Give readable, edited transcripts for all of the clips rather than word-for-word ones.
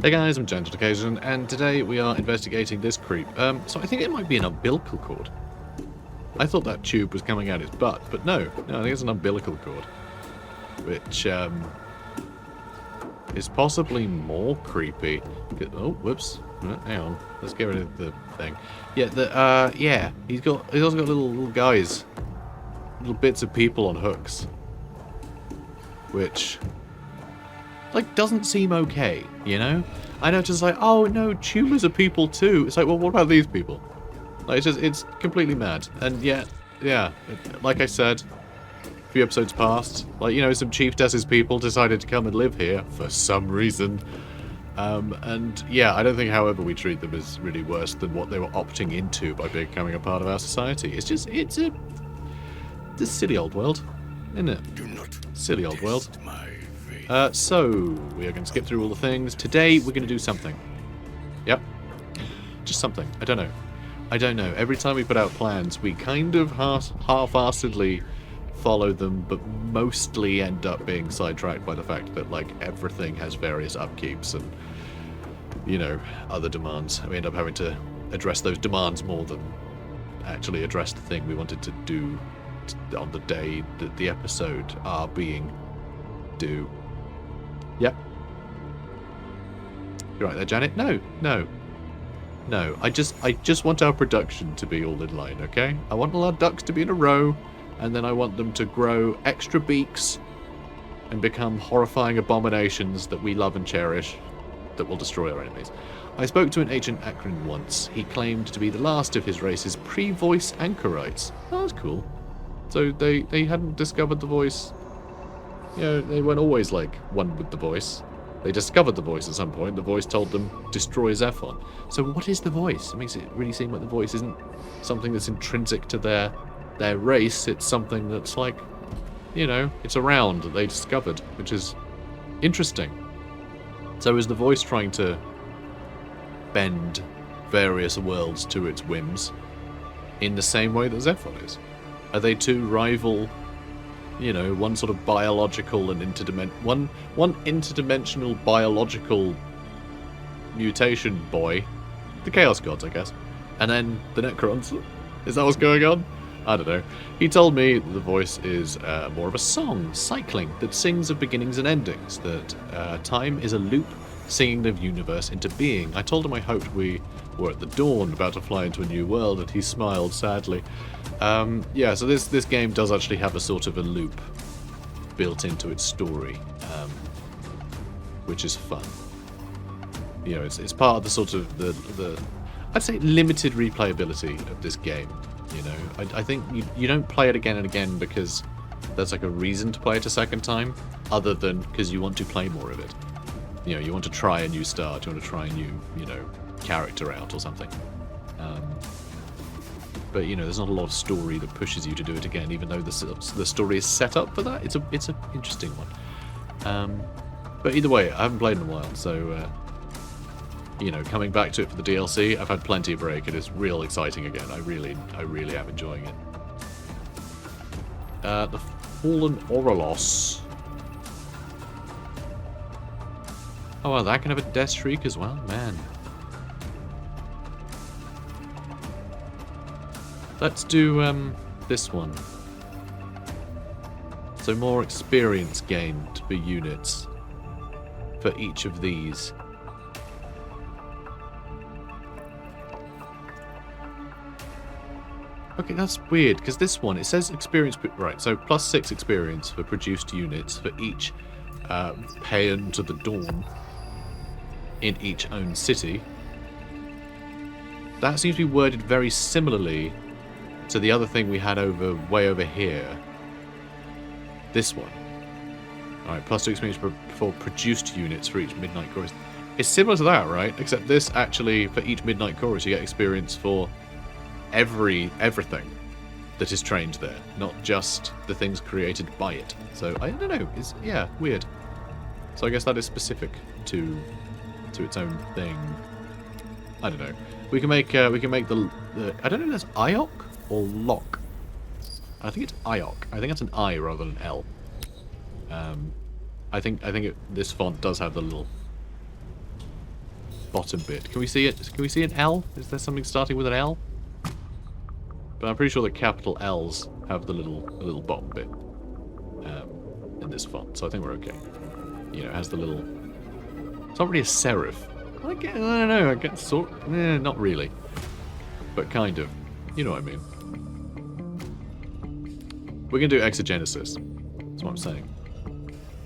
Hey guys, I'm Gentle Occasion, and today we are investigating this creep. So I think it might be an umbilical cord. I thought that tube was coming out its butt, but no, I think it's an umbilical cord. Which, is possibly more creepy. Oh, whoops. Hang on. Let's get rid of the thing. Yeah, he's also got little guys. Little bits of people on hooks. Which, like, doesn't seem okay, you know? I know, just like, oh no, tumors are people too. It's like, well, what about these people? Like, it's completely mad. And yet, yeah, like I said, a few episodes past, like, you know, some Chiefess's people decided to come and live here for some reason. And yeah, I don't think, however we treat them, is really worse than what they were opting into by becoming a part of our society. It's just, it's a silly old world, isn't it? Do not Silly old world. my faith. So, we are going to skip through all the things. Today, we're going to do something. Yep. Just something. I don't know. Every time we put out plans, we kind of half-assedly follow them, but mostly end up being sidetracked by the fact that, like, everything has various upkeeps and, you know, other demands. We end up having to address those demands more than actually address the thing we wanted to do on the day that the episode are being due. Yep. You're right there, Janet. No. I just want our production to be all in line, okay? I want all our ducks to be in a row, and then I want them to grow extra beaks and become horrifying abominations that we love and cherish that will destroy our enemies. I spoke to an ancient Akron once. He claimed to be the last of his race's pre-voice anchorites. Oh, that's cool. So they hadn't discovered the voice. You know, they weren't always, like, one with the voice. They discovered the voice at some point. The voice told them, destroy ZEPHON. So what is the voice? It makes it really seem like the voice isn't something that's intrinsic to their race. It's something that's, like, you know, it's around that they discovered, which is interesting. So is the voice trying to bend various worlds to its whims in the same way that ZEPHON is? Are they two rival, you know, one sort of biological and one interdimensional biological mutation boy, the Chaos Gods, I guess, and then the Necrons? Is that what's going on? I don't know. He told me that the voice is more of a song, cycling, that sings of beginnings and endings, that time is a loop singing the universe into being. I told him I hoped we were at the dawn, about to fly into a new world, and he smiled sadly. Yeah, so this game does actually have a sort of a loop built into its story, which is fun. You know, it's part of the sort of the I'd say limited replayability of this game. You know, I think you don't play it again and again because there's like a reason to play it a second time, other than because you want to play more of it. You know, you want to try a new start, you want to try a new, you know, character out or something. But, you know, there's not a lot of story that pushes you to do it again, even though the story is set up for that. It's an interesting one. But either way, I haven't played in a while, so, you know, coming back to it for the DLC, I've had plenty of break. It is real exciting again. I really am enjoying it. The Fallen Aurelos. Oh, well, that can have a death streak as well? Man. Let's do this one. So more experience gained for units for each of these. Okay, that's weird, because this one, it says experience... Right, so +6 experience for produced units for each Paean to the Dawn in each own city. That seems to be worded very similarly to the other thing we had way over here. This one. Alright, +2 experience for produced units for each Midnight Chorus. It's similar to that, right? Except this actually, for each Midnight Chorus, you get experience for everything that is trained there, not just the things created by it. So, I don't know. It's, yeah, weird. So I guess that is specific to its own thing. I don't know. We can make the I don't know if that's IOC or LOC. I think it's IOC. I think that's an I rather than an L. I think this font does have the little bottom bit. Can we see it? Can we see an L? Is there something starting with an L? But I'm pretty sure that capital L's have the little bottom bit in this font, so I think we're okay. You know, it has the little... It's not really a serif. I don't know, I get sort... not really. But kind of. You know what I mean. We're going to do exogenesis. That's what I'm saying.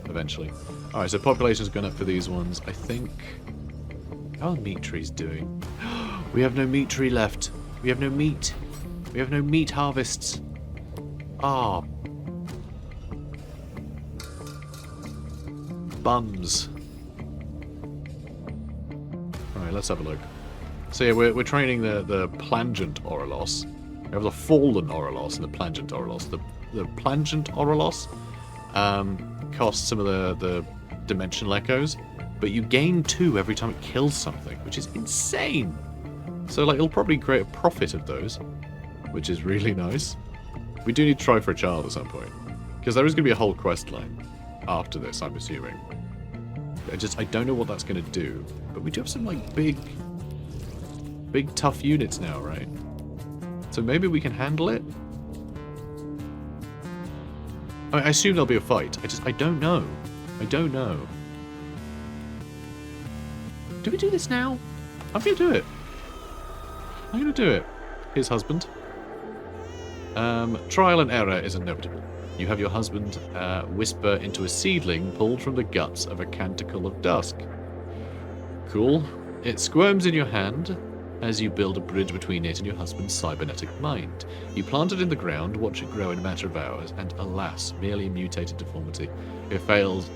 Eventually. Alright, so population's gone up for these ones. I think... How are meat trees doing? We have no meat tree left. We have no meat. We have no meat harvests. Ah. Bums. Alright, let's have a look. So yeah, we're training the plangent Aurelos. We have the fallen Aurelos and the plangent Aurelos. The plangent Aurelos costs some of the dimensional echoes, but you gain 2 every time it kills something, which is insane. So like, it'll probably create a profit of those, which is really nice. We do need to try for a child at some point, because there is going to be a whole quest line after this, I'm assuming. I don't know what that's going to do, but we do have some like big tough units now, right? So maybe we can handle it? I assume there'll be a fight. I don't know. I don't know. Do we do this now? I'm going to do it. I'm going to do it. His husband. Trial and error is inevitable. You have your husband whisper into a seedling pulled from the guts of a canticle of dusk. Cool. It squirms in your hand as you build a bridge between it and your husband's cybernetic mind. You plant it in the ground, watch it grow in a matter of hours, and alas, merely a mutated deformity. It flails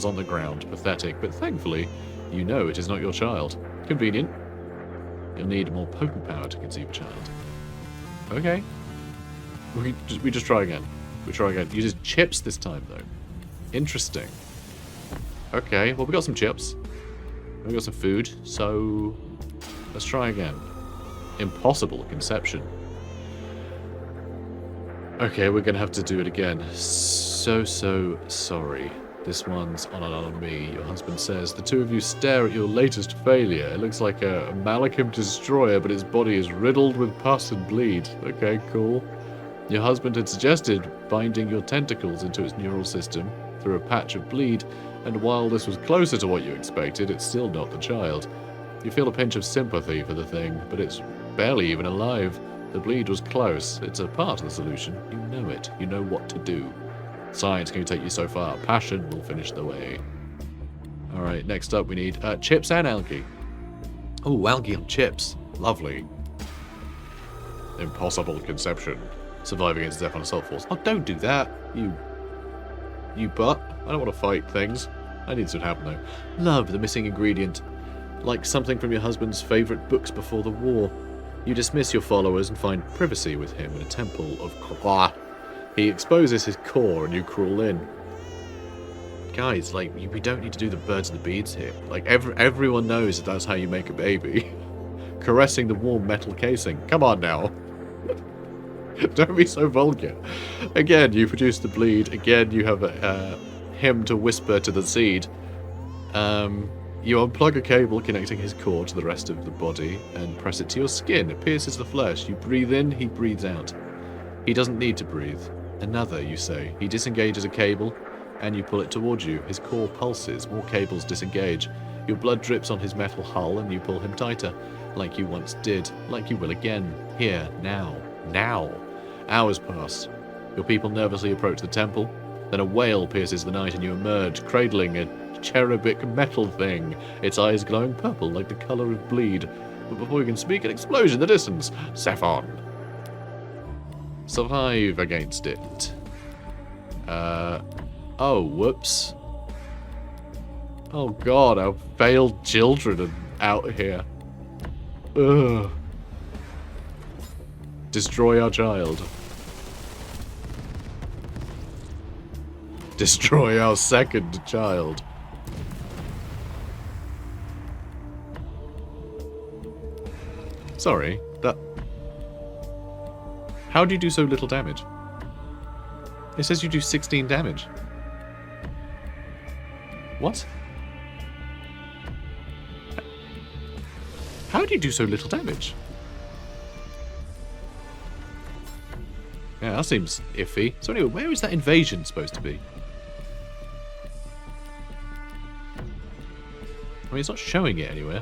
on the ground, pathetic, but thankfully, you know it is not your child. Convenient. You'll need more potent power to conceive a child. Okay. We just try again. We try again. Uses chips this time, though. Interesting. Okay, well, we got some chips. We got some food, so let's try again. Impossible conception. Okay, we're gonna have to do it again. So sorry. This one's on me, your husband says. The two of you stare at your latest failure. It looks like a Malachim destroyer, but its body is riddled with pus and bleed. Okay, cool. Your husband had suggested binding your tentacles into its neural system through a patch of bleed, and while this was closer to what you expected, it's still not the child. You feel a pinch of sympathy for the thing, but it's barely even alive. The bleed was close. It's a part of the solution. You know it. You know what to do. Science can take you so far. Passion will finish the way. Alright, next up we need chips and algae. Oh, algae on chips. Lovely. Impossible conception. Survive against ZEPHON assault force. Oh, don't do that. You butt. I don't want to fight things. I need some help though. Love, the missing ingredient. Like something from your husband's favourite books before the war. You dismiss your followers and find privacy with him in a temple of Kwa. He exposes his core and you crawl in. Guys, like, we don't need to do the birds and the beads here. Like, everyone knows that that's how you make a baby. Caressing the warm metal casing. Come on now. Don't be so vulgar. Again, you produce the bleed. Again, you have him to whisper to the seed. You unplug a cable connecting his core to the rest of the body and press it to your skin. It pierces the flesh. You breathe in, he breathes out. He doesn't need to breathe. Another, you say. He disengages a cable, and you pull it towards you. His core pulses. More cables disengage. Your blood drips on his metal hull, and you pull him tighter. Like you once did. Like you will again. Here. Now. Now. Hours pass. Your people nervously approach the temple. Then a wail pierces the night, and you emerge, cradling a cherubic metal thing. Its eyes glowing purple like the colour of bleed. But before you can speak, an explosion in the distance. ZEPHON. Survive against it. Oh, whoops. Oh god, our failed children are out here. Ugh. Destroy our child. Destroy our second child. Sorry, that... How do you do so little damage? It says you do 16 damage. What? How do you do so little damage? Yeah, that seems iffy. So anyway, where is that invasion supposed to be? I mean, it's not showing it anywhere.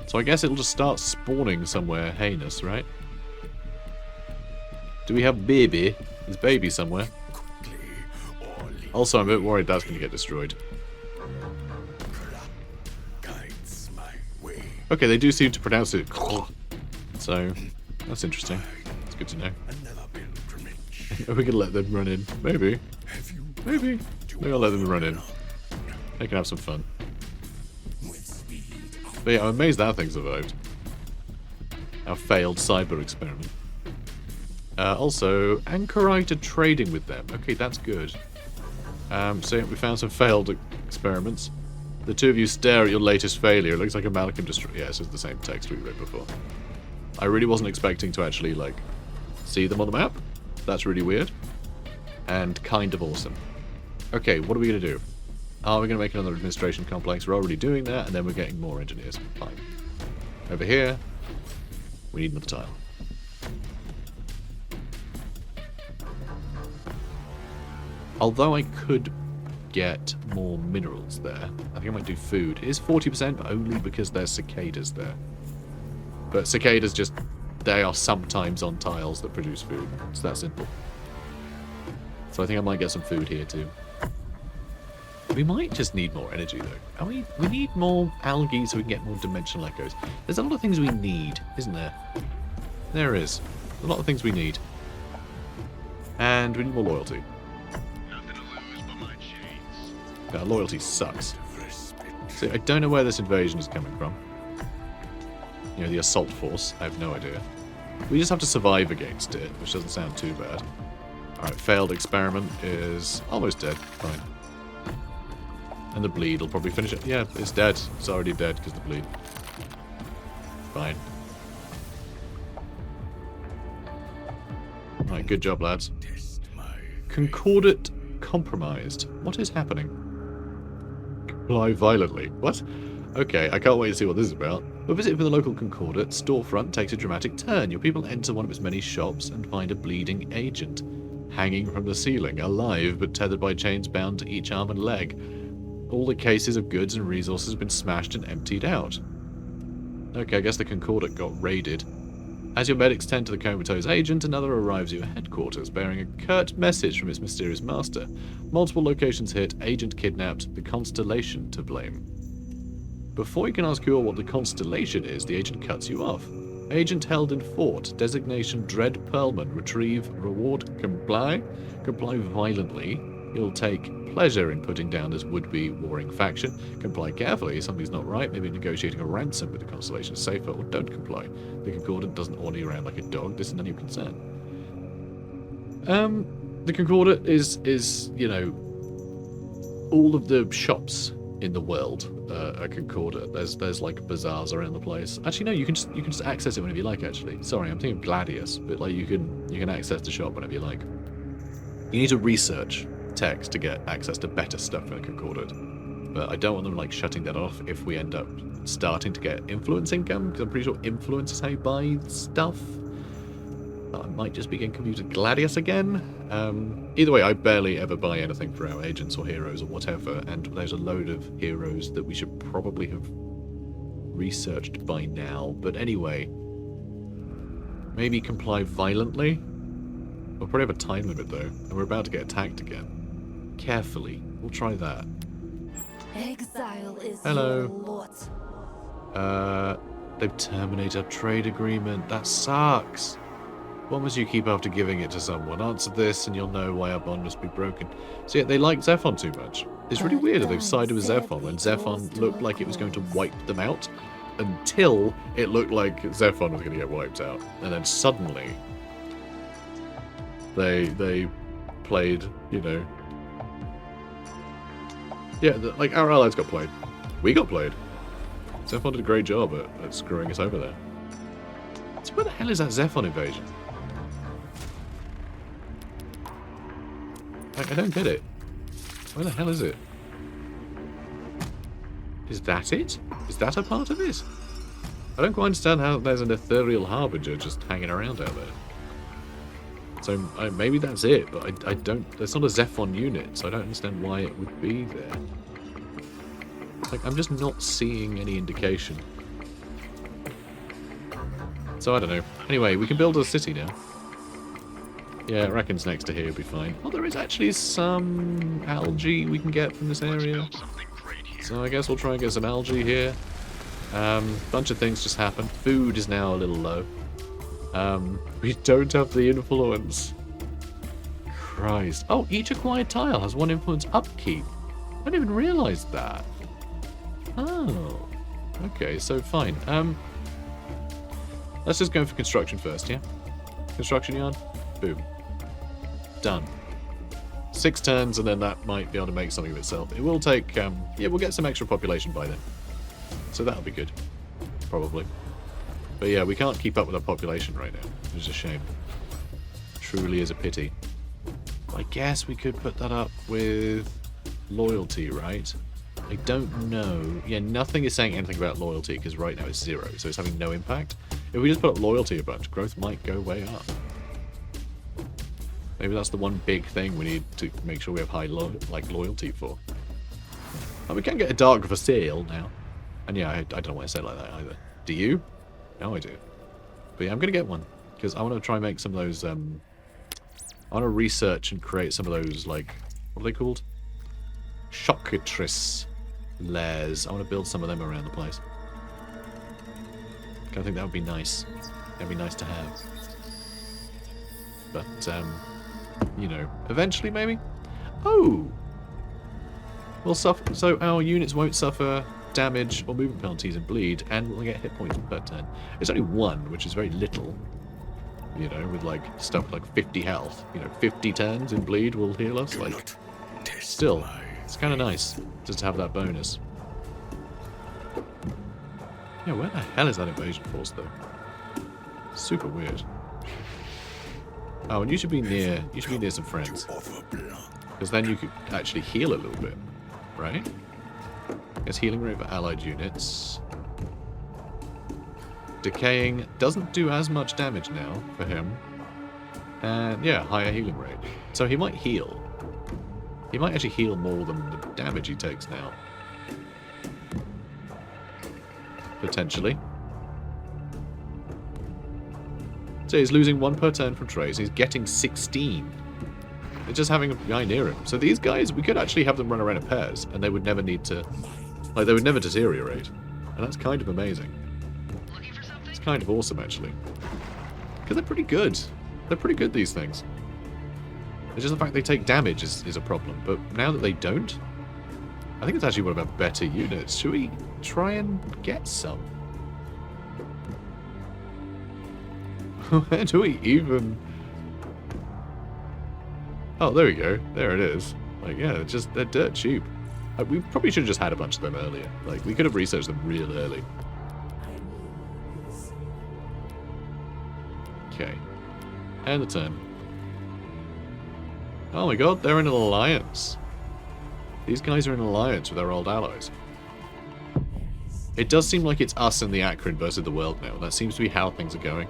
So I guess it'll just start spawning somewhere heinous, right? Do we have baby? There's baby somewhere. Also, I'm a bit worried that's going to get destroyed. Okay, they do seem to pronounce it. So, that's interesting. It's good to know. Are we going to let them run in? Maybe. Maybe. Maybe I'll let them run in. They can have some fun. But yeah, I'm amazed that thing survived. Our failed cyber experiment. Also, anchorite are trading with them. Okay, that's good. So we found some failed experiments. The two of you stare at your latest failure. It looks like a Malcolm destroy. Yeah, this is the same text we read before. I really wasn't expecting to actually, like, see them on the map. That's really weird. And kind of awesome. Okay, what are we going to do? Are we going to make another administration complex? We're already doing that, and then we're getting more engineers. Fine. Over here, we need another tile. Although I could get more minerals there, I think I might do food. It is 40%, but only because there's cicadas there. But cicadas just, they are sometimes on tiles that produce food. It's that simple. So I think I might get some food here too. We might just need more energy though. We need more algae so we can get more dimensional echoes. There's a lot of things we need, isn't there? There is. A lot of things we need. And we need more loyalty. Yeah, loyalty sucks. See, I don't know where this invasion is coming from. You know, the assault force. I have no idea. We just have to survive against it, which doesn't sound too bad. Alright, failed experiment is almost dead. Fine. And the bleed will probably finish it. Yeah, it's dead. It's already dead because of the bleed. Fine. Alright, good job, lads. Concordate compromised. What is happening? Comply violently. What? Okay, I can't wait to see what this is about. A visit from the local Concordate storefront takes a dramatic turn. Your people enter one of its many shops and find a bleeding agent hanging from the ceiling, alive but tethered by chains bound to each arm and leg. All the cases of goods and resources have been smashed and emptied out. Okay, I guess the Concordate got raided. As your medics tend to the comatose agent, another arrives at your headquarters, bearing a curt message from its mysterious master. Multiple locations hit, agent kidnapped, the Constellation to blame. Before you can ask who or what the Constellation is, the agent cuts you off. Agent held in fort, designation Dread Pearlman, retrieve, reward, comply? Comply violently. You'll take pleasure in putting down this would-be warring faction. Comply carefully, something's not right, maybe negotiating a ransom with the Constellation is safer, or don't comply. The Concordant doesn't order you around like a dog, this is none of your concern. The Concordant is, you know, all of the shops in the world are Concordant. There's like bazaars around the place. Actually no, you can just access it whenever you like actually. Sorry, I'm thinking of Gladius, but like you can access the shop whenever you like. You need to research text to get access to better stuff from the Concordant. But I don't want them like shutting that off if we end up starting to get influence income, because I'm pretty sure influence is how you buy stuff. I might just be getting confused with Gladius again. Either way, I barely ever buy anything for our agents or heroes or whatever, and there's a load of heroes that we should probably have researched by now. But anyway, maybe comply violently. We'll probably have a time limit though, and we're about to get attacked again. Carefully. We'll try that. Exile is Hello. your lot. They've terminated our trade agreement. That sucks. What must you keep after giving it to someone? Answer this and you'll know why our bond must be broken. So yeah, they like ZEPHON too much. It's really weird that they've sided with ZEPHON when ZEPHON looked like it was going to wipe them out until it looked like ZEPHON was going to get wiped out. And then suddenly they played, you know. Yeah, like our allies got played. We got played. ZEPHON did a great job at screwing us over there. So where the hell is that ZEPHON invasion? Like, I don't get it. Where the hell is it? Is that it? Is that a part of it? I don't quite understand how there's an ethereal harbinger just hanging around out there. So maybe that's it, but I don't... There's not a ZEPHON unit, so I don't understand why it would be there. Like, I'm just not seeing any indication. So I don't know. Anyway, we can build a city now. Yeah, I reckon next to here will be fine. Oh, there is actually some algae we can get from this area. So I guess we'll try and get some algae here. Bunch of things just happened. Food is now a little low. We don't have the influence. Christ. Oh, each acquired tile has 1 influence upkeep. I didn't even realise that. Oh. Okay, so fine. Let's just go for construction first, yeah? Construction yard? Boom. Done. 6 turns, and then that might be able to make something of itself. It will take, yeah, we'll get some extra population by then. So that'll be good. Probably. But yeah, we can't keep up with our population right now. Which is a shame. Truly is a pity. I guess we could put that up with loyalty, right? I don't know. Yeah, nothing is saying anything about loyalty, because right now it's 0, so it's having no impact. If we just put up loyalty a bunch, growth might go way up. Maybe that's the one big thing we need to make sure we have high loyalty for. And we can get a dark for sale now. And yeah, I don't know why I said like that either. Do you? No, I do. But yeah, I'm going to get one. Because I want to try and make some of those... I want to research and create some of those, like... What are they called? Shockatrice lairs. I want to build some of them around the place. I think that would be nice. That'd be nice to have. But, you know, eventually maybe? Oh! We'll suffer, so our units won't suffer damage or movement penalties and bleed, and we'll get hit points per turn. It's only 1, which is very little. You know, with like stuff like 50 health. You know, 50 turns in bleed will heal us. Like, still, it's kind of nice just to have that bonus. Yeah, where the hell is that invasion force though? Super weird. Oh, and you should be near some friends. Because then you could actually heal a little bit, right? Yes, healing rate for allied units. Decaying doesn't do as much damage now for him. And yeah, higher healing rate. So he might heal. He might actually heal more than the damage he takes now. Potentially. So he's losing 1 per turn from traits. He's getting 16. They're just having a guy near him. So these guys, we could actually have them run around in pairs, and they would never need to... Like, they would never deteriorate. And that's kind of amazing. It's kind of awesome, actually. Because they're pretty good. They're pretty good, these things. It's just the fact they take damage is a problem. But now that they don't, I think it's actually one of our better units. Should we try and get some? Where do we even... Oh, there we go. There it is. Like, yeah, they're dirt cheap. We probably should have just had a bunch of them earlier. Like, we could have researched them real early. Okay. And the turn. Oh my god, they're in an alliance. These guys are in an alliance with our old allies. It does seem like it's us and the Akron versus the world now. That seems to be how things are going.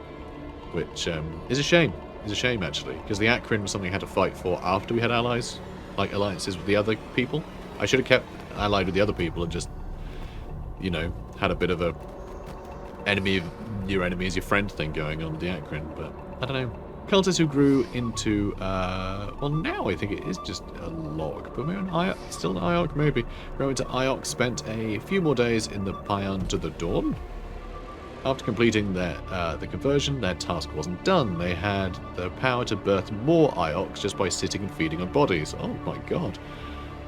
Which is a shame. It's a shame, actually. Because the Akron was something I had to fight for after we had allies. Like, alliances with the other people. I should have kept allied with the other people and just, you know, had a bit of a enemy of your enemy is your friend thing going on with the Akron. But, I don't know. Cultists who grew into, well, now I think it is just a log. But maybe still an IOC, maybe. Grow into IOC, spent a few more days in the Pion to the Dawn. After completing the conversion, their task wasn't done. They had the power to birth more IOCs just by sitting and feeding on bodies. Oh my god.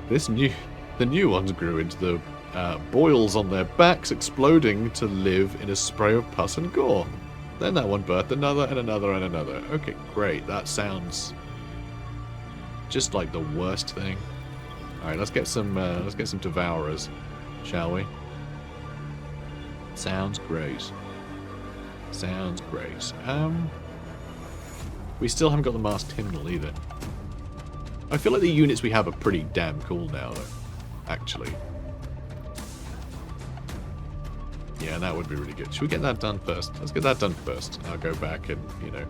The new ones grew into the boils on their backs, exploding to live in a spray of pus and gore. Then that one birthed another and another and another. Okay, great. That sounds just like the worst thing. All right, let's get some devourers, shall we? Sounds great. Sounds great. We still haven't got the masked hymnal either. I feel like the units we have are pretty damn cool now, though. Actually. Yeah, that would be really good. Should we get that done first? Let's get that done first. I'll go back and, you know...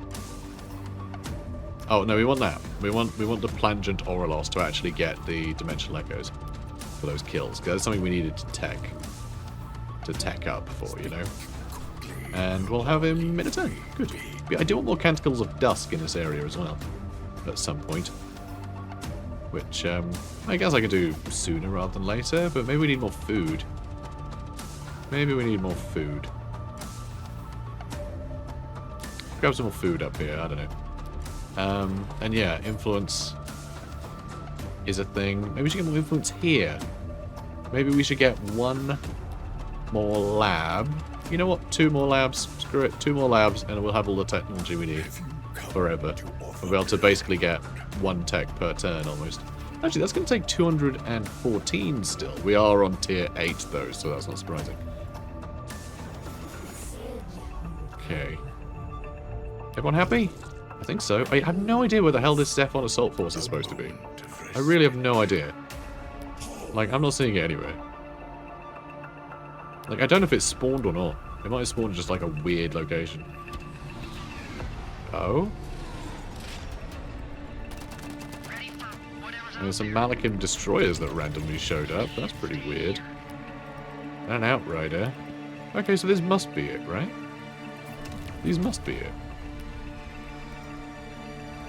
Oh, no, we want that. We want the plangent Aurelos to actually get the dimensional echoes for those kills. Because that's something we needed to tech up for, you know? And we'll have him in a turn. Good. I do want more Canticles of Dusk in this area as well. At some point. Which, I guess I could do sooner rather than later, but maybe we need more food. Maybe we need more food. Grab some more food up here, I don't know. And yeah, influence is a thing. Maybe we should get more influence here. Maybe we should get one more lab. You know what? 2 more labs. Screw it. 2 more labs, and we'll have all the technology we need forever. We'll be able to basically get 1 tech per turn almost. Actually, that's going to take 214 still. We are on tier 8 though, so that's not surprising. Okay. Everyone happy? I think so. I have no idea where the hell this ZEPHON assault force is supposed to be. I really have no idea. Like, I'm not seeing it anywhere. Like, I don't know if it's spawned or not. It might have spawned just like a weird location. Oh? There's some Malachim destroyers that randomly showed up. That's pretty weird. And an Outrider. Okay, so this must be it, right? These must be it.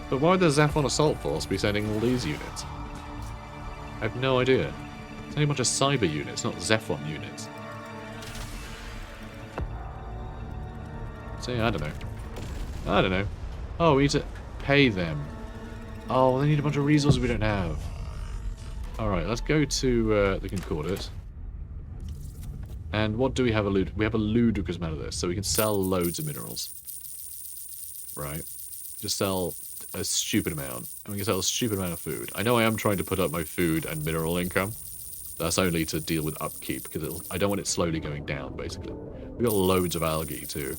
But why would the ZEPHON Assault Force be sending all these units? I have no idea. It's only a bunch of cyber units, not ZEPHON units. So yeah, I don't know. I don't know. Oh, we need to pay them. Oh, they need a bunch of resources we don't have. Alright, let's go to the Concordate. And what do we have? We have a ludicrous amount of this, so we can sell loads of minerals. Right. Just sell a stupid amount. And we can sell a stupid amount of food. I know I am trying to put up my food and mineral income. That's only to deal with upkeep, because I don't want it slowly going down, basically. We've got loads of algae, too.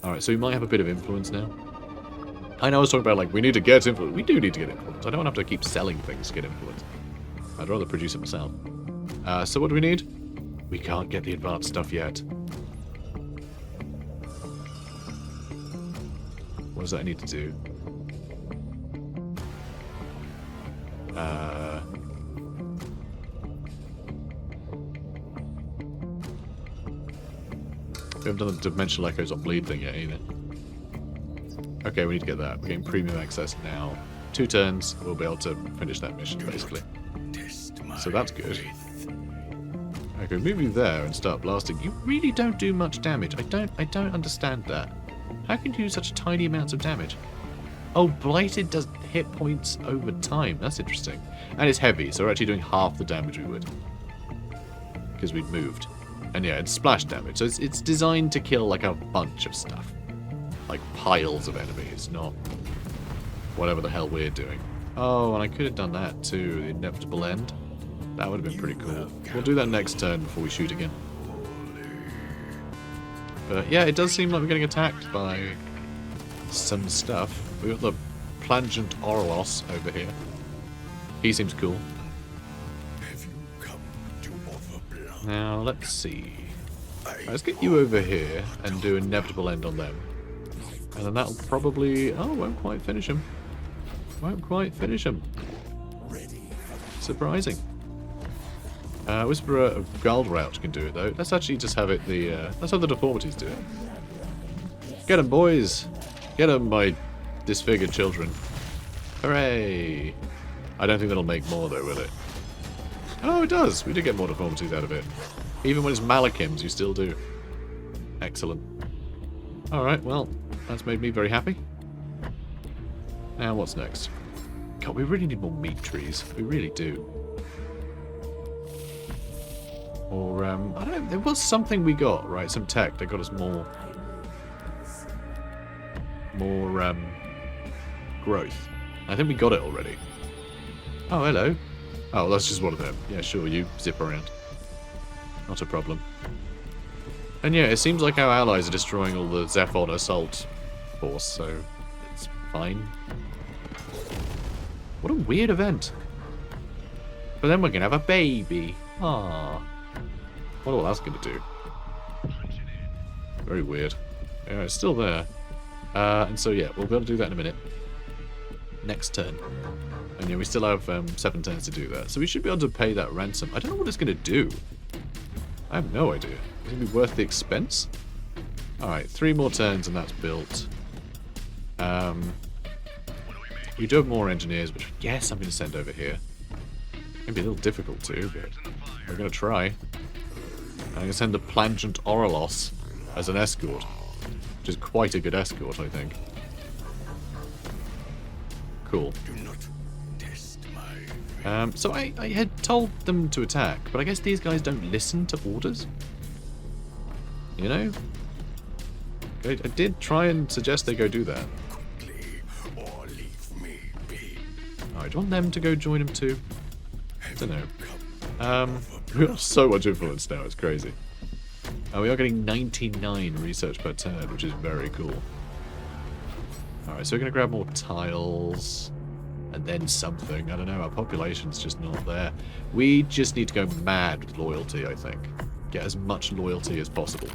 Alright, so we might have a bit of influence now. I know I was talking about, like, we need to get influence. We do need to get influence. I don't want to have to keep selling things to get influence. I'd rather produce it myself. So what do we need? We can't get the advanced stuff yet. What does that need to do? We haven't done the dimensional echoes on bleed thing yet either. Okay, we need to get that. We're getting premium access now. 2 turns, we'll be able to finish that mission, basically. So that's good. Okay, move you there and start blasting. You really don't do much damage. I don't understand that. How can you do such tiny amounts of damage? Oh, Blighted does hit points over time. That's interesting. And it's heavy, so we're actually doing half the damage we would. Because we've moved. And yeah, it's splash damage. So it's designed to kill like a bunch of stuff. Like piles of enemies, not whatever the hell we're doing. Oh, and I could have done that too. The inevitable end. That would have been pretty cool. We'll do that next turn before we shoot again. But yeah, it does seem like we're getting attacked by some stuff. We got the plangent Aurelos over here. He seems cool. Now, let's see. Right, let's get you over here and do inevitable end on them. And then that'll probably... Oh, won't quite finish him. Won't quite finish him. Surprising. Whisperer of Galdrouch can do it, though. Let's actually just have it the... let's have the deformities do it. Get 'em, boys! Get 'em, my disfigured children. Hooray! I don't think that'll make more, though, will it? Oh, it does! We did get more deformities out of it. Even when it's Malachims, you still do. Excellent. Alright, well, that's made me very happy. Now, what's next? God, we really need more meat trees. We really do. Or, I don't know, there was something we got, right? Some tech that got us more growth. I think we got it already. Oh, hello. Oh, that's just one of them. Yeah, sure, you zip around. Not a problem. And yeah, it seems like our allies are destroying all the ZEPHON assault force, so it's fine. What a weird event. But then we're gonna have a baby. Ah. What all that's gonna do? Very weird. Yeah, it's still there. And so, yeah, we'll be able to do that in a minute. Next turn. And yeah, we still have 7 turns to do that. So we should be able to pay that ransom. I don't know what it's going to do. I have no idea. Is it going to be worth the expense? Alright, 3 more turns and that's built. We do have more engineers, which I guess I'm going to send over here. Maybe a little difficult too, but we're going to try. I'm going to send the Plangent Aurelos as an escort, which is quite a good escort, I think. Cool. So I had told them to attack, but I guess these guys don't listen to orders. You know? I did try and suggest they go do that. Alright, do you want them to go join him too? I don't know. We have so much influence now, it's crazy. We are getting 99 research per turn, which is very cool. Alright, so we're going to grab more tiles. And then something. I don't know, our population's just not there. We just need to go mad with loyalty, I think. Get as much loyalty as possible.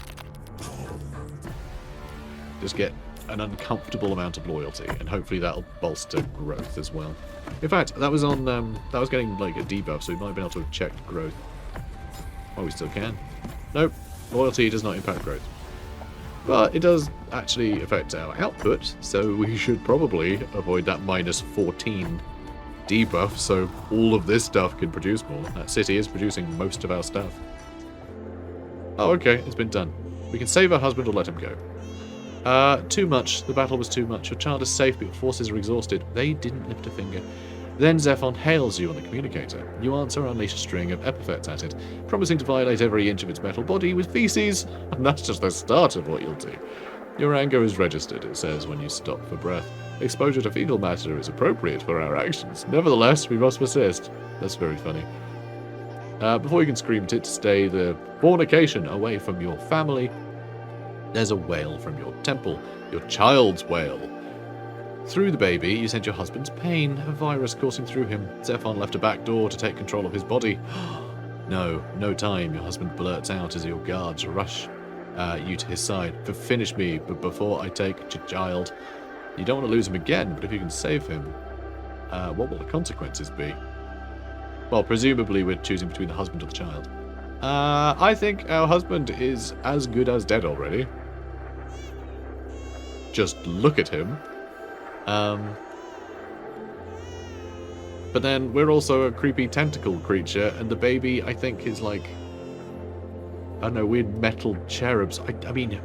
Just get an uncomfortable amount of loyalty, and hopefully that'll bolster growth as well. In fact, that was on that was getting like a debuff, so we might have been able to have checked growth. Oh, we still can. Nope, loyalty does not impact growth. But it does actually affect our output, so we should probably avoid that -14 debuff, so all of this stuff can produce more. That city is producing most of our stuff. Oh, okay, it's been done. We can save our husband or let him go. Too much. The battle was too much. Your child is safe, but your forces are exhausted. They didn't lift a finger. Then ZEPHON hails you on the communicator. You answer and unleash a string of epithets at it, promising to violate every inch of its metal body with feces, and that's just the start of what you'll do. Your anger is registered, it says when you stop for breath. Exposure to fecal matter is appropriate for our actions. Nevertheless, we must persist. That's very funny. Before you can scream to stay the fornication away from your family, there's a wail from your temple, your child's wail. Through the baby, you sent your husband's pain, a virus coursing through him. ZEPHON left a back door to take control of his body. No time, your husband blurts out as your guards rush you to his side. Finish me, but before I take your child. You don't want to lose him again, but if you can save him, what will the consequences be? Well, presumably we're choosing between the husband or the child. I think our husband is as good as dead already. Just look at him. But then we're also a creepy tentacle creature, and the baby, I think, is like, I don't know, weird metal cherubs. I mean,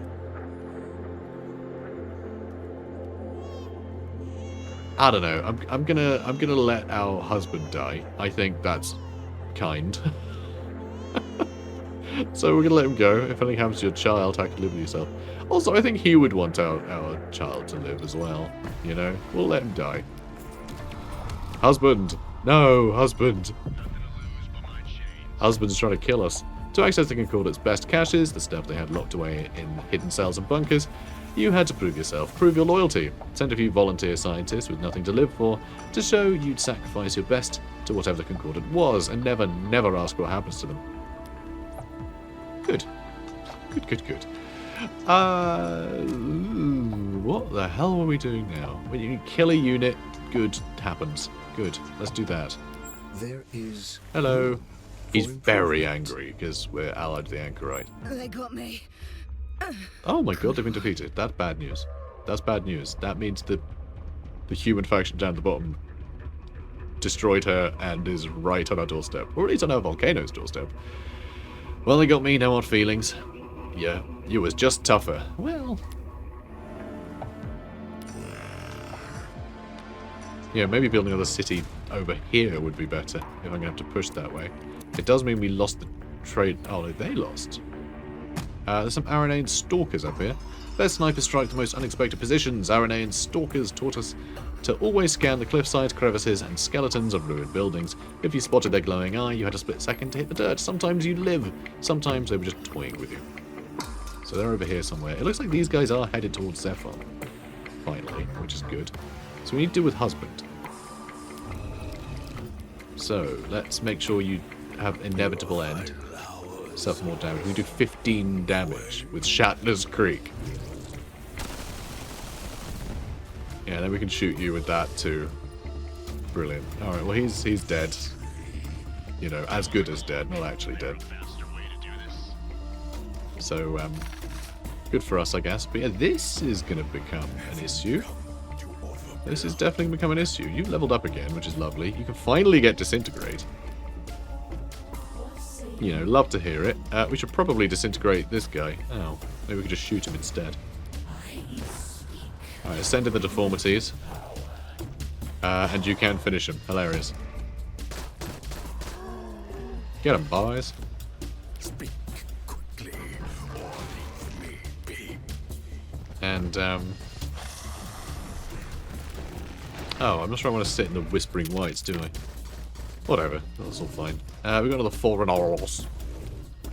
I don't know. I'm gonna let our husband die. I think that's kind. So we're gonna let him go. If anything happens to your child, how can you live with yourself? Also, I think he would want our child to live as well. You know, we'll let him die. Husband, no, husband. Husband's trying to kill us. To access the Concordat's best caches, the stuff they had locked away in hidden cells and bunkers, you had to prove yourself, prove your loyalty. Send a few volunteer scientists with nothing to live for to show you'd sacrifice your best to whatever the Concordat was, and never ask what happens to them. Good. Good. What the hell were we doing now? When you kill a unit, good happens. Good. Let's do that. There is. Hello. He's very angry because we're allied to the Anchorite. They got me. Oh my god, they've been defeated. That's bad news. That's bad news. That means the human faction down at the bottom destroyed her and is right on our doorstep. Or at least on our volcano's doorstep. Well, they got me, no hard feelings. Yeah, you was just tougher. Well... yeah, maybe building another city over here would be better, if I'm going to have to push that way. It does mean we lost the trade... oh, no, they lost. There's some Aranæan stalkers up here. Their snipers strike the most unexpected positions. Aranæan stalkers taught us to always scan the cliffsides, crevices, and skeletons of ruined buildings. If you spotted their glowing eye, you had a split second to hit the dirt. Sometimes you'd live. Sometimes they were just toying with you. So they're over here somewhere. It looks like these guys are headed towards ZEPHON. Finally, which is good. So we need to deal with husband. So, let's make sure you have inevitable end. Suffer more damage. We do 15 damage with Shatner's Creek. Yeah, then we can shoot you with that too. Brilliant. Alright, well he's dead. You know, as good as dead, not actually dead. So, good for us, I guess. But yeah, this is going to become an issue. This is definitely going to become an issue. You've leveled up again, which is lovely. You can finally get Disintegrate. You know, love to hear it. We should probably disintegrate this guy. Oh, maybe we could just shoot him instead. Alright, send in the deformities. And you can finish him. Hilarious. Get him, boys. Speak quickly or leave me be. And, oh, I'm not sure I want to sit in the Whispering Whites, do I? Whatever, that's all fine. We've got another Foreigners.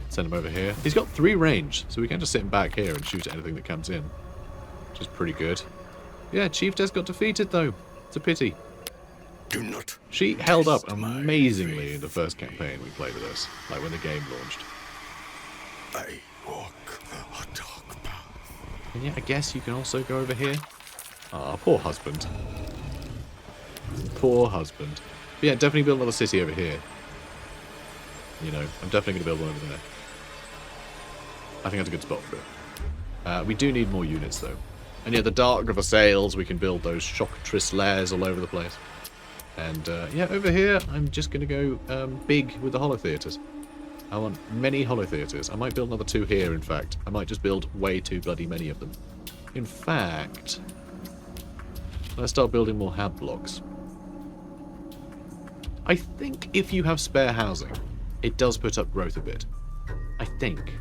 Send him over here. He's got 3 range, so we can just sit him back here and shoot at anything that comes in. Which is pretty good. Yeah, Chief Des got defeated, though. It's a pity. Do not. She held up test my amazingly faith. in the first campaign we played with us. Like when the game launched. I walk a dark path. And yeah, I guess you can also go over here. Ah, poor husband. Poor husband. But yeah, definitely build another city over here. You know, I'm definitely going to build one over there. I think that's a good spot for it. We do need more units, though. And yeah, the Dark River Sails, we can build those Shockatrice lairs all over the place. And yeah, over here, I'm just going to go big with the holotheaters. I want many holotheaters. I might build another 2 here, in fact. I might just build way too bloody many of them. In fact, let's start building more hab blocks. I think if you have spare housing, it does put up growth a bit. I think.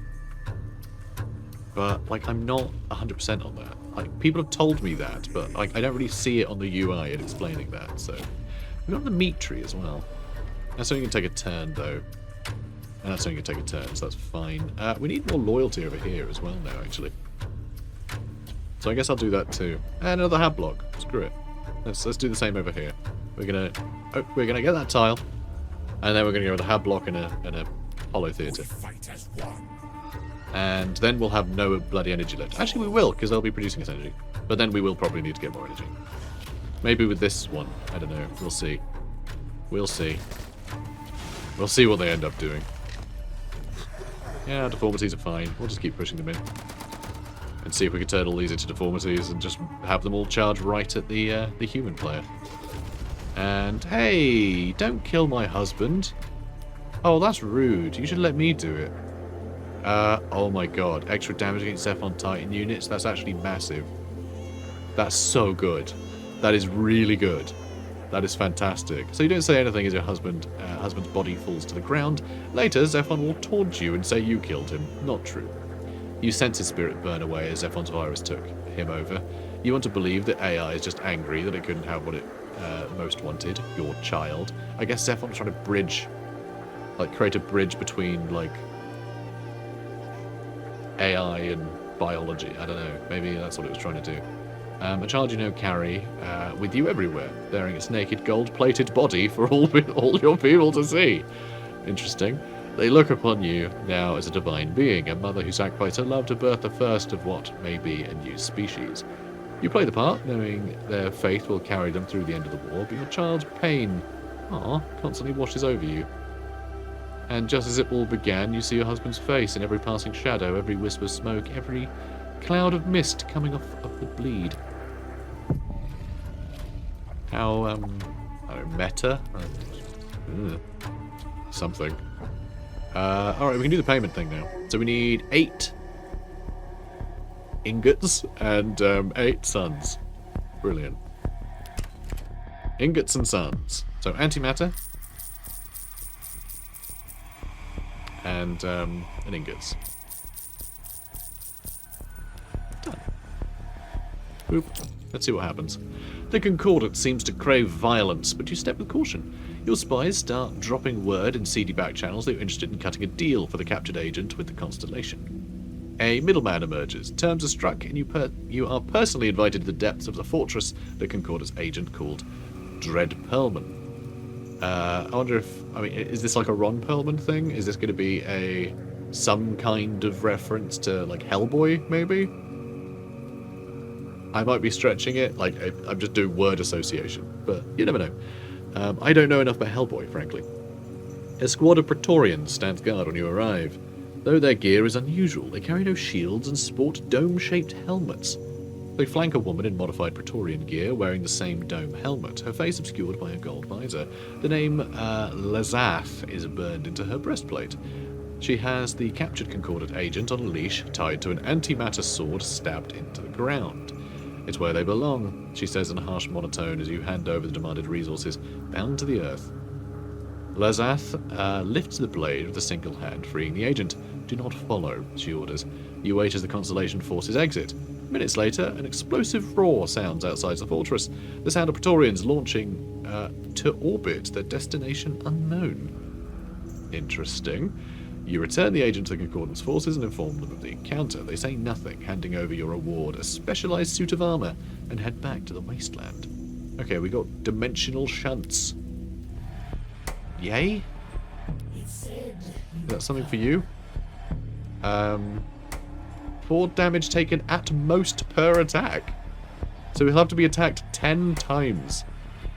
But, like, I'm not 100% on that. Like, people have told me that, but like, I don't really see it on the UI and explaining that, so... We've got the meat tree as well. That's only going to take a turn, though. And that's only going to take a turn, so that's fine. We need more loyalty over here as well now, actually. So I guess I'll do that too. And another hab block. Screw it. Let's do the same over here. We're gonna get that tile, and then we're gonna go with a hab block and a hollow theatre. Fight as one. And then we'll have no bloody energy left. Actually, we will, because they'll be producing us energy. But then we will probably need to get more energy. Maybe with this one. I don't know. We'll see. We'll see. We'll see what they end up doing. Yeah, deformities are fine. We'll just keep pushing them in. And see if we can turn all these into deformities and just have them all charge right at the human player. And, hey, don't kill my husband. Oh, that's rude. You should let me do it. Oh my god. Extra damage against ZEPHON Titan units? That's actually massive. That's so good. That is really good. That is fantastic. So you don't say anything as your husband's body falls to the ground. Later, ZEPHON will taunt you and say you killed him. Not true. You sense his spirit burn away as ZEPHON's virus took him over. You want to believe that AI is just angry that it couldn't have what it most wanted, your child. I guess ZEPHON's trying to bridge, like create a bridge between like AI and biology. I don't know. Maybe that's what it was trying to do. A child you know carry with you everywhere, bearing its naked gold-plated body for all your people to see. Interesting. They look upon you now as a divine being, a mother who sacrificed her love to birth the first of what may be a new species. You play the part, knowing their faith will carry them through the end of the war, but your child's pain, constantly washes over you. And just as it all began, you see your husband's face in every passing shadow, every wisp of smoke, every cloud of mist coming off of the bleed. How, I don't know, meta? Something. Alright, we can do the payment thing now. So we need 8 ingots and 8 suns. Brilliant. Ingots and suns. So antimatter. And ingots. Done. Boop. Let's see what happens. The Concordant seems to crave violence, but you step with caution. Your spies start dropping word in seedy back channels that you're interested in cutting a deal for the captured agent with the Constellation. A middleman emerges. Terms are struck, and you are personally invited to the depths of the fortress the Concordant's agent called Dread Perlman. I wonder if... I mean, is this like a Ron Perlman thing? Is this going to be a some kind of reference to, like, Hellboy, maybe? I might be stretching it, like, I'm just doing word association, but you never know. I don't know enough about Hellboy, frankly. A squad of Praetorians stands guard when you arrive. Though their gear is unusual, they carry no shields and sport dome-shaped helmets. They flank a woman in modified Praetorian gear, wearing the same dome helmet, her face obscured by a gold visor. The name Lazath is burned into her breastplate. She has the captured Concordant agent on a leash, tied to an antimatter sword stabbed into the ground. It's where they belong, she says in a harsh monotone as you hand over the demanded resources, bound to the earth. Lazath lifts the blade with a single hand, freeing the agent. Do not follow, she orders. You wait as the Constellation forces exit. Minutes later, an explosive roar sounds outside the fortress. The sound of Praetorians launching to orbit, their destination unknown. Interesting. You return the agent to the Concordance forces and inform them of the encounter. They say nothing, handing over your reward, a specialized suit of armor, and head back to the wasteland. Okay, we got dimensional shunts. Yay? Is that something for you? 4 damage taken at most per attack. So we'll have to be attacked 10 times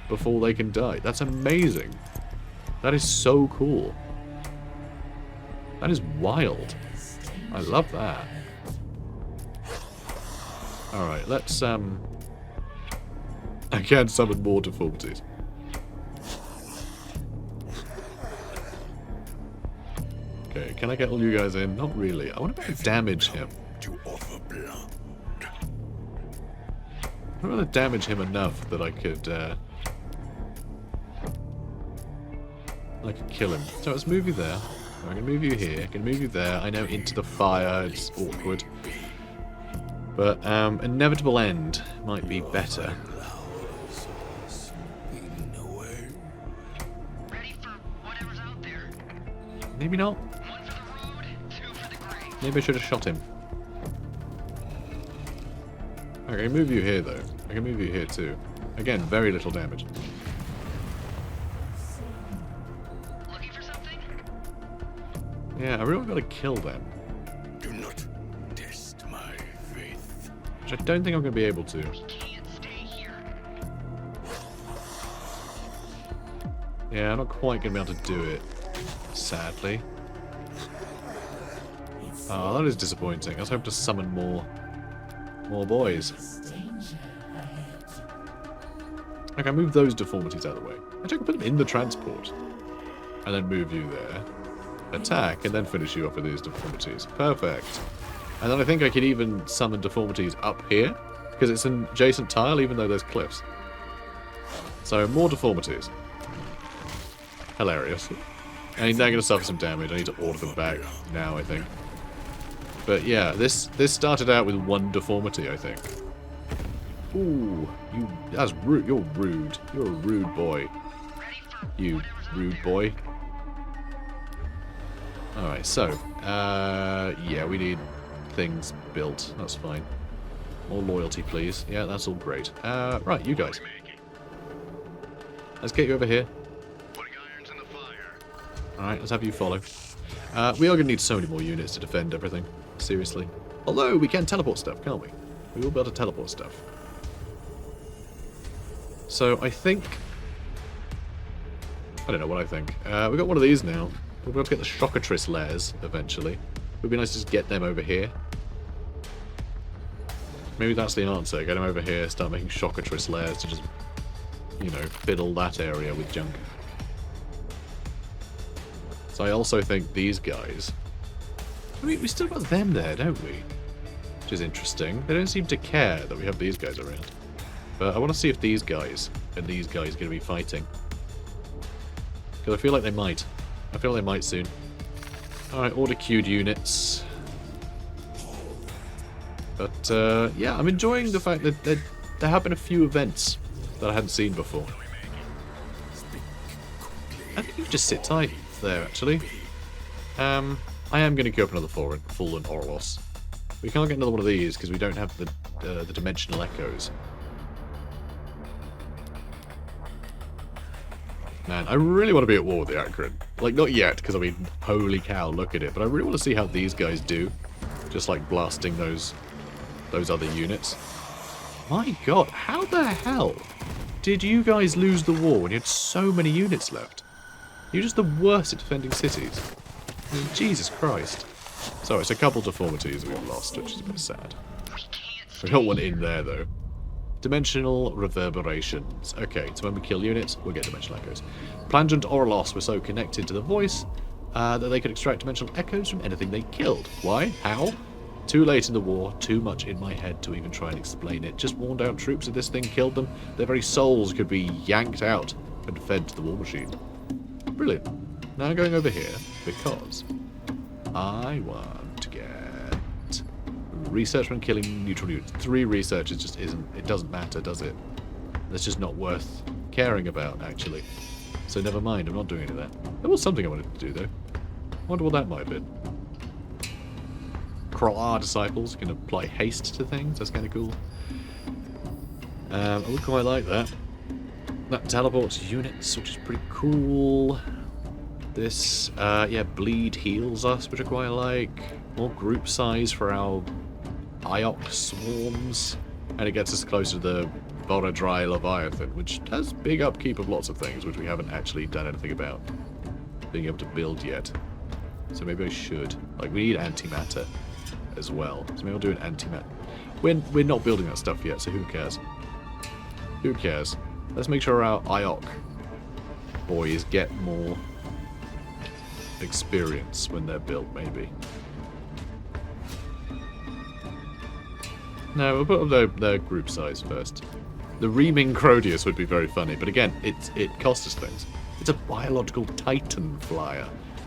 before they can die. That's amazing. That is so cool. That is wild. I love that. Alright, let's I can't summon more deformities. Okay, can I get all you guys in? Not really. I want to damage him. I want to damage him enough that I could kill him. So let's move you there. I can move you here. I can move you there. I know into the fire. It's awkward. But inevitable end might be better. Maybe not. Maybe I should have shot him. I can move you here, though. I can move you here, too. Again, very little damage. Looking for something? Yeah, I really got to kill them. Do not test my faith. Which I don't think I'm going to be able to. We can't stay here. Yeah, I'm not quite going to be able to do it. Sadly. Oh, that is disappointing. I was hoping to summon more boys. Okay, move those deformities out of the way. Actually, I can put them in the transport. And then move you there. Attack, and then finish you off with these deformities. Perfect. And then I think I could even summon deformities up here. Because it's an adjacent tile, even though there's cliffs. So, more deformities. Hilarious. And they're going to suffer some damage. I need to order them back now, I think. But yeah, this started out with 1 deformity, I think. Ooh, that's rude. You're rude. You're a rude boy. You rude boy. Alright, so, yeah, we need things built. That's fine. More loyalty, please. Yeah, that's all great. Right, you guys. Let's get you over here. Alright, let's have you follow. We are going to need so many more units to defend everything. Seriously. Although, we can teleport stuff, can't we? We will be able to teleport stuff. So, I think... I don't know what I think. We've got one of these now. We'll be able to get the Shockatrice layers, eventually. It would be nice to just get them over here. Maybe that's the answer. Get them over here, start making Shockatrice layers to just, you know, fiddle that area with junk. So I also think these guys... I mean, we still got them there, don't we? Which is interesting. They don't seem to care that we have these guys around. But I want to see if these guys and these guys are going to be fighting. Because I feel like they might. I feel like they might soon. Alright, order queued units. But, yeah, I'm enjoying the fact that there have been a few events that I hadn't seen before. I think you can just sit tight there, actually. I am going to queue up another Fallen Orlos. We can't get another one of these because we don't have the dimensional echoes. Man, I really want to be at war with the Akron. Like, not yet, because I mean, holy cow, look at it. But I really want to see how these guys do. Just like blasting those other units. My god, how the hell did you guys lose the war when you had so many units left? You're just the worst at defending cities. I mean, Jesus Christ. So it's a couple deformities we've lost, which is a bit sad. We can't We got one in there, though. Dimensional reverberations. Okay, so when we kill units, we'll get dimensional echoes. Plangent Orlos were so connected to the voice that they could extract dimensional echoes from anything they killed. Why? How? Too late in the war, too much in my head to even try and explain it. Just worn down troops if this thing killed them. Their very souls could be yanked out and fed to the war machine. Brilliant. Now I'm going over here because I want to get research when killing neutral units. 3 researchers just isn't, it doesn't matter, does it? That's just not worth caring about, actually. So never mind, I'm not doing any of that. There was something I wanted to do, though. I wonder what that might have been. Krallar disciples can apply haste to things. That's kind of cool. I would quite like that. That teleports units, which is pretty cool. This, yeah, bleed heals us, which I quite like. More group size for our Ioc swarms. And it gets us closer to the Borodry Leviathan, which has big upkeep of lots of things, which we haven't actually done anything about being able to build yet. So maybe I should. Like, we need antimatter as well. So maybe I'll do an antimatter. We're not building that stuff yet, so who cares? Who cares? Let's make sure our Ioc boys get more experience when they're built, maybe. No, we'll put up their group size first. The Reaming Crodius would be very funny, but again, it costs us things. It's a biological titan flyer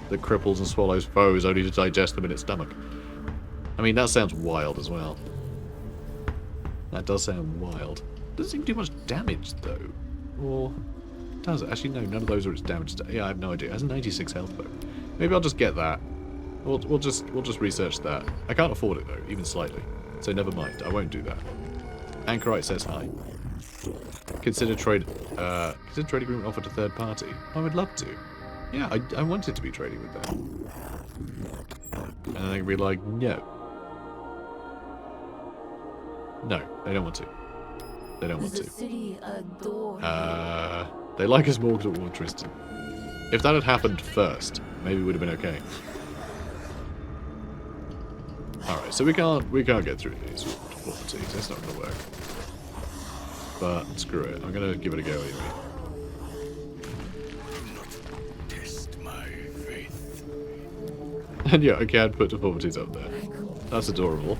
that cripples and swallows foes only to digest them in its stomach. I mean, that sounds wild as well. That does sound wild. Doesn't seem to do much damage, though. Or does it? Actually, no, none of those are its damage. Yeah, I have no idea. It has 96 health, though. Maybe I'll just get that. We'll just research that. I can't afford it, though, even slightly. So never mind. I won't do that. Anchorite says hi. Consider trade agreement offered to third party. I would love to. Yeah, I wanted to be trading with them. And then they'd be like, no. No, they don't want to. They don't want The to. city adore They like us more because of Tristan. If that had happened first, maybe it would have been okay. Alright, so we can't get through these deformities. That's not gonna work. But screw it. I'm gonna give it a go anyway. Do not test my faith. And yeah, okay, I'd put deformities up there. That's adorable.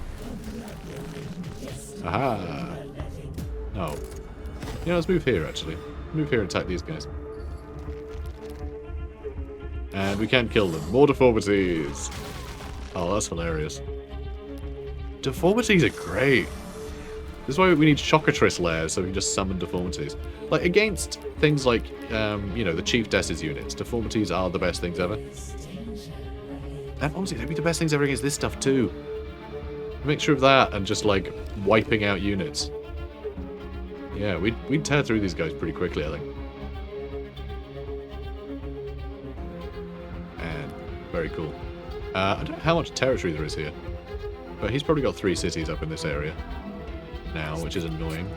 Aha! Oh. Yeah, let's move here, actually. Move here and attack these guys. And we can kill them. More deformities! Oh, that's hilarious. Deformities are great. This is why we need Shockatrice layers, so we can just summon deformities. Like, against things like, you know, the Chief Death's units, deformities are the best things ever. And honestly, they'd be the best things ever against this stuff, too. A mixture of that and just, like, wiping out units. Yeah, we'd tear through these guys pretty quickly, I think. And very cool. I don't know how much territory there is here. But he's probably got 3 cities up in this area now, which is annoying.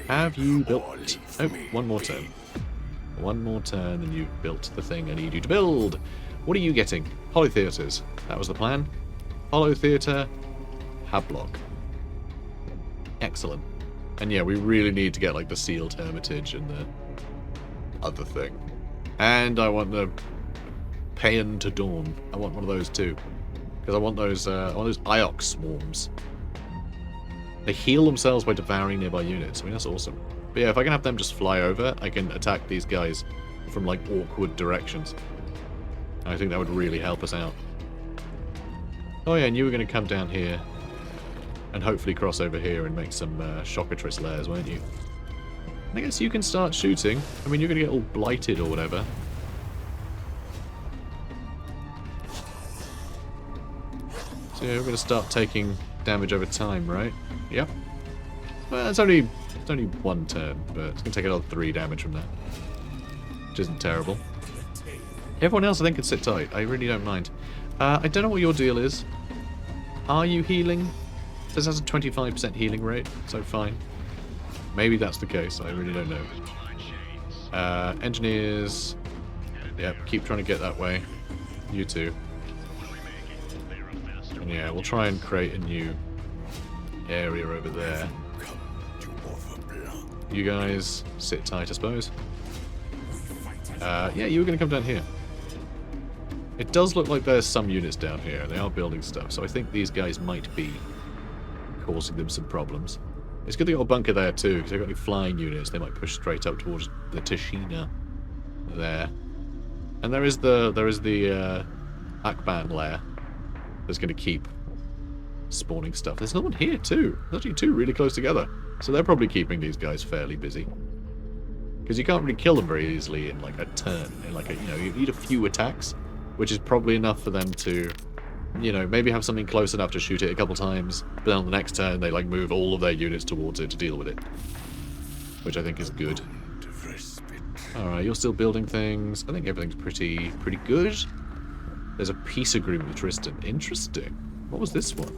Have you built... Oh, one more turn. One more turn and you've built the thing I need you to build. What are you getting? Polytheaters. That was the plan. Polytheater, Hablock. Excellent. And yeah, we really need to get like the Sealed Hermitage and the other thing. And I want the Paean to Dawn. I want one of those too. Because I want those Ioc swarms. They heal themselves by devouring nearby units. I mean, that's awesome. But yeah, if I can have them just fly over, I can attack these guys from like awkward directions. I think that would really help us out. Oh yeah, and you were going to come down here and hopefully cross over here and make some Shockatrice lairs, weren't you? And I guess you can start shooting. I mean, you're going to get all blighted or whatever. So yeah, we're going to start taking damage over time, right? Yep. Well, it's only one turn, but it's going to take another 3 damage from that. Which isn't terrible. Everyone else, I think, can sit tight. I really don't mind. I don't know what your deal is. Are you healing? This has a 25% healing rate, so fine. Maybe that's the case. I really don't know. Engineers. Yep, keep trying to get that way. You too. And yeah, we'll try and create a new area over there. You guys sit tight, I suppose. Yeah, you were going to come down here. It does look like there's some units down here. They are building stuff, so I think these guys might be causing them some problems. It's good they got a bunker there too, because they've got any flying units. They might push straight up towards the Tashina there. And there is the Akban lair that's going to keep spawning stuff. There's another one here too. There's actually two really close together. So they're probably keeping these guys fairly busy. Because you can't really kill them very easily in like a turn. In like a, you know, you need a few attacks, which is probably enough for them to, you know, maybe have something close enough to shoot it a couple times, but then on the next turn they like move all of their units towards it to deal with it. Which I think is good. Alright, you're still building things. I think everything's pretty good. There's a peace agreement with Tristan. Interesting. What was this one?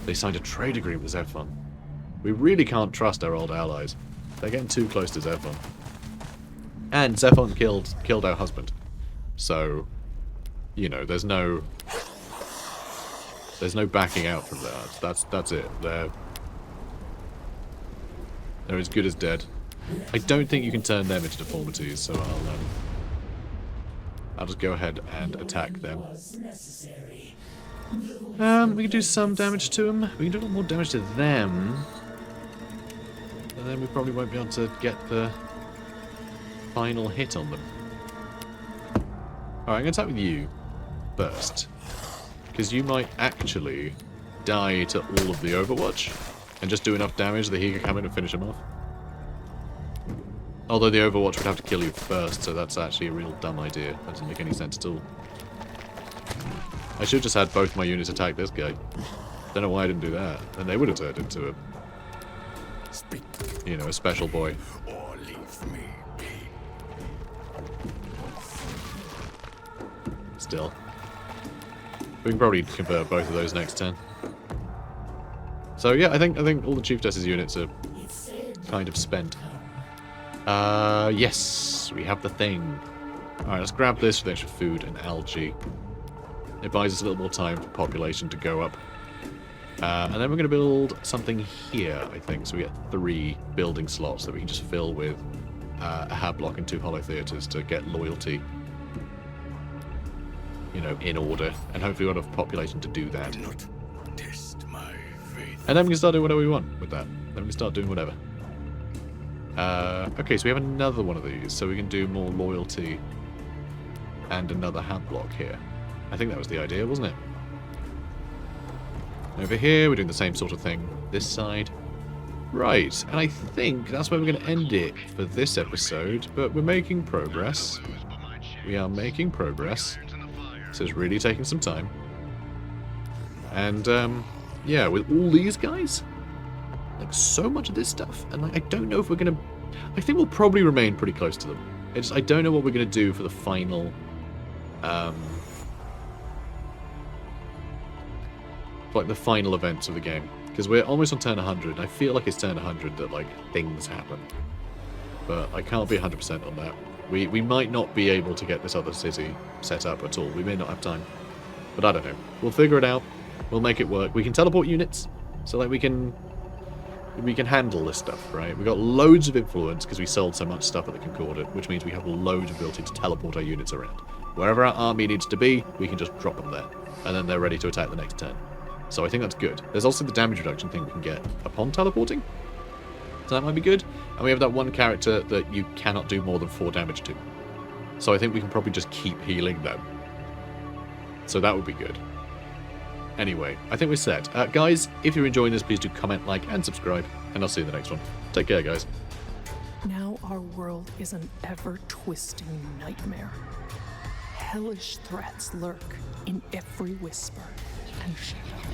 They signed a trade agreement with ZEPHON. We really can't trust our old allies. They're getting too close to ZEPHON. And ZEPHON killed our husband. So, you know, there's no backing out from that. That's it. They're as good as dead. I don't think you can turn them into deformities, so I'll just go ahead and attack them. We can do some damage to them. We can do a lot more damage to them. And then we probably won't be able to get the final hit on them. Alright, I'm going to attack with you first. Because you might actually die to all of the Overwatch and just do enough damage that he can come in and finish him off. Although the Overwatch would have to kill you first, so that's actually a real dumb idea. That doesn't make any sense at all. I should have just had both my units attack this guy. Don't know why I didn't do that. And they would have turned into a, you know, a special boy. Or leave me be. Still. We can probably convert both of those next turn. So yeah, I think all the Chieftess's units are kind of spent. Yes, we have the thing. Alright, let's grab this for the extra food and algae. It buys us a little more time for population to go up. And then we're going to build something here, I think. So we get 3 building slots that we can just fill with a hab block and 2 hollow theatres to get loyalty, you know, in order. And hopefully we'll have population to do that. Do not test my faith. And then we can start doing whatever we want with that. Then we can start doing whatever. Okay, so we have another one of these, so we can do more loyalty and another hab block here. I think that was the idea, wasn't it? Over here, we're doing the same sort of thing this side. Right, and I think that's where we're going to end it for this episode, but we're making progress. We are making progress. So it's really taking some time. And, yeah, with all these guys, like, so much of this stuff, and like, I don't know if we're gonna... I think we'll probably remain pretty close to them. I don't know what we're gonna do for the final... like, the final events of the game. Because we're almost on turn 100, and I feel like it's turn 100 that, like, things happen. But I can't be 100% on that. We might not be able to get this other city set up at all. We may not have time. But I don't know. We'll figure it out. We'll make it work. We can teleport units, so like we can handle this stuff, right? We've got loads of influence because we sold so much stuff at the Concordat, which means we have loads of ability to teleport our units around. Wherever our army needs to be, we can just drop them there, and then they're ready to attack the next turn. So I think that's good. There's also the damage reduction thing we can get upon teleporting, so that might be good. And we have that one character that you cannot do more than 4 damage to. So I think we can probably just keep healing them. So that would be good. Anyway, I think we're set. Guys, if you're enjoying this, please do comment, like, and subscribe, and I'll see you in the next one. Take care, guys. Now our world is an ever-twisting nightmare. Hellish threats lurk in every whisper and shadow.